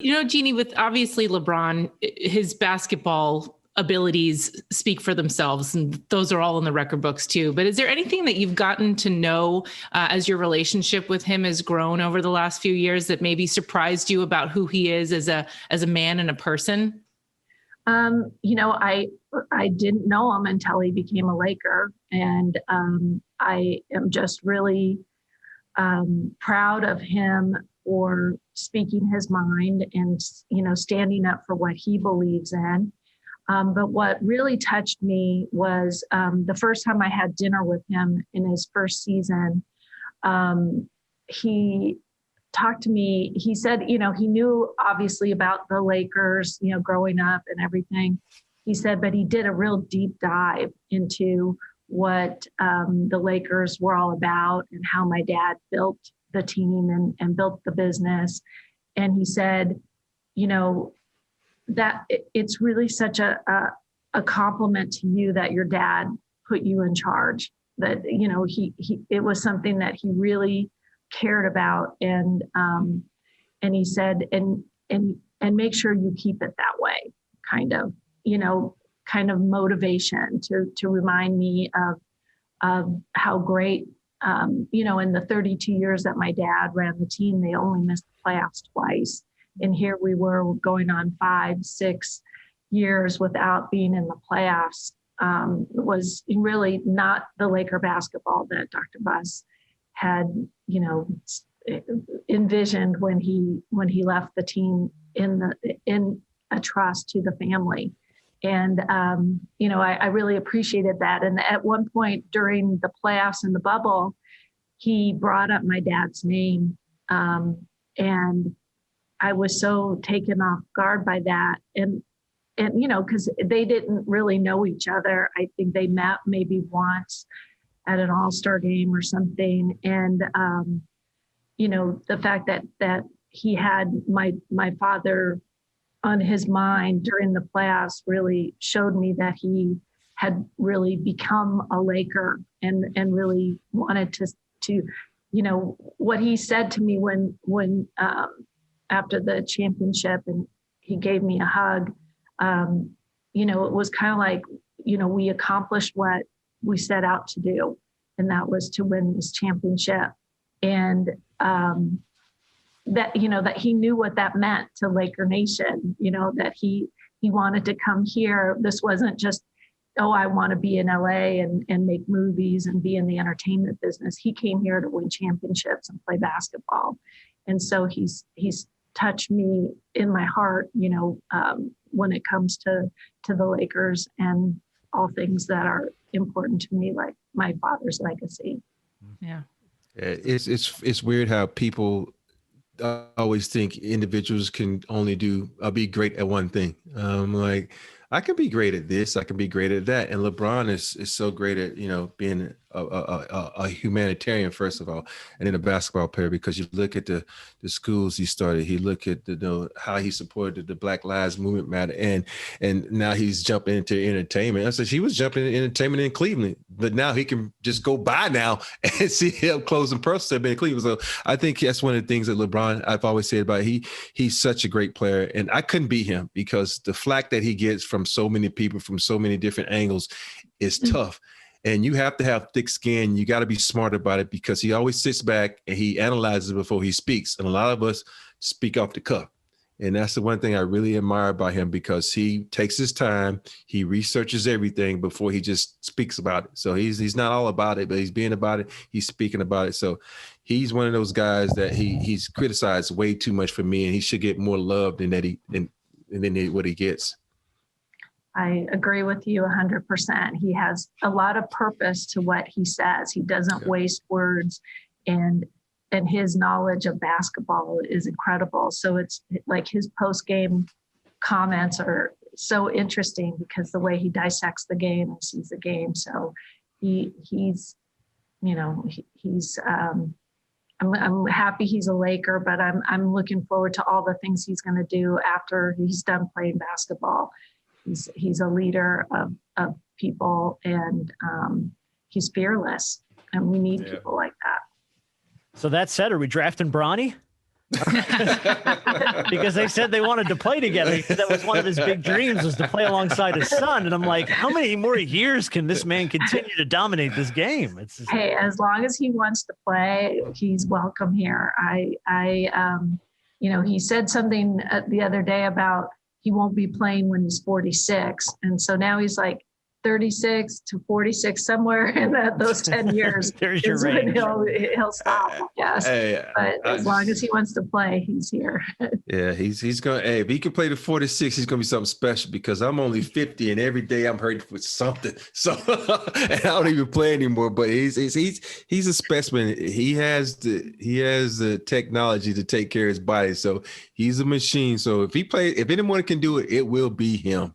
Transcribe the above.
Jeanie, with obviously LeBron, his basketball abilities speak for themselves, and those are all in the record books too. But is there anything that you've gotten to know as your relationship with him has grown over the last few years that maybe surprised you about who he is as a man and a person? I didn't know him until he became a Laker, and I am just really proud of him for speaking his mind and, standing up for what he believes in. But what really touched me was the first time I had dinner with him in his first season. He talked to me. He said, he knew obviously about the Lakers, growing up and everything. He said, but he did a real deep dive into what the Lakers were all about and how my dad built the team and built the business. And he said, that it's really such a compliment to you that your dad put you in charge, that, it was something that he really cared about. And he said, and make sure you keep it that way, kind of motivation to remind me of how great, in the 32 years that my dad ran the team, they only missed the playoffs twice. And here we were going on 5-6 years without being in the playoffs. Was really not the Laker basketball that Dr. Buss had, envisioned when he left the team in a trust to the family. And, I really appreciated that. And at one point during the playoffs in the bubble, he brought up my dad's name. And I was so taken off guard by that. And because they didn't really know each other. I think they met maybe once at an all-star game or something. And, the fact that he had my father on his mind during the playoffs really showed me that he had really become a Laker and really wanted to, what he said to me when after the championship and he gave me a hug, it was kind of like, we accomplished what we set out to do, and that was to win this championship. And that he knew what that meant to Laker Nation, that he wanted to come here. This wasn't just, I want to be in LA and make movies and be in the entertainment business. He came here to win championships and play basketball. And so he's touched me in my heart, when it comes to the Lakers and all things that are important to me, like my father's legacy. Yeah. It's weird how people always think individuals can only be great at one thing. Like, I can be great at this, I can be great at that. And LeBron is so great at, being a humanitarian, first of all, and then a basketball player, because you look at the schools he started, he look at how he supported the Black Lives Movement matter, and now he's jumping into entertainment. I said he was jumping into entertainment in Cleveland, but now he can just go by now and see him close and personal in Cleveland. So I think that's one of the things that LeBron, I've always said about he's such a great player, and I couldn't beat him because the flack that he gets from so many people from so many different angles is tough. And you have to have thick skin. You got to be smart about it, because he always sits back and he analyzes before he speaks. And a lot of us speak off the cuff. And that's the one thing I really admire about him, because he takes his time, he researches everything before he just speaks about it. So he's not all about it, but he's being about it. He's speaking about it. So he's one of those guys that he's criticized way too much for me, and he should get more love than what he gets. I agree with you 100%. He has a lot of purpose to what he says. He doesn't waste words, and his knowledge of basketball is incredible. So it's like his post-game comments are so interesting because the way he dissects the game and sees the game. So I'm happy he's a Laker, but I'm looking forward to all the things he's going to do after he's done playing basketball. He's a leader of people, and he's fearless, and we need people like that. So that said, are we drafting Bronny? Because they said they wanted to play together. He said that was one of his big dreams, was to play alongside his son. And I'm like, how many more years can this man continue to dominate this game? Hey, as long as he wants to play, he's welcome here. He said something the other day about he won't be playing when he's 46. And so now he's like 36 to 46, somewhere in those 10 years. There's your range. He'll stop, yes. Hey, but as long as he wants to play, he's here. Yeah, he's going to, hey, if he can play to 46, he's going to be something special, because I'm only 50 and every day I'm hurting for something. So and I don't even play anymore, but he's a specimen. He has the technology to take care of his body. So he's a machine. So if anyone can do it, it will be him.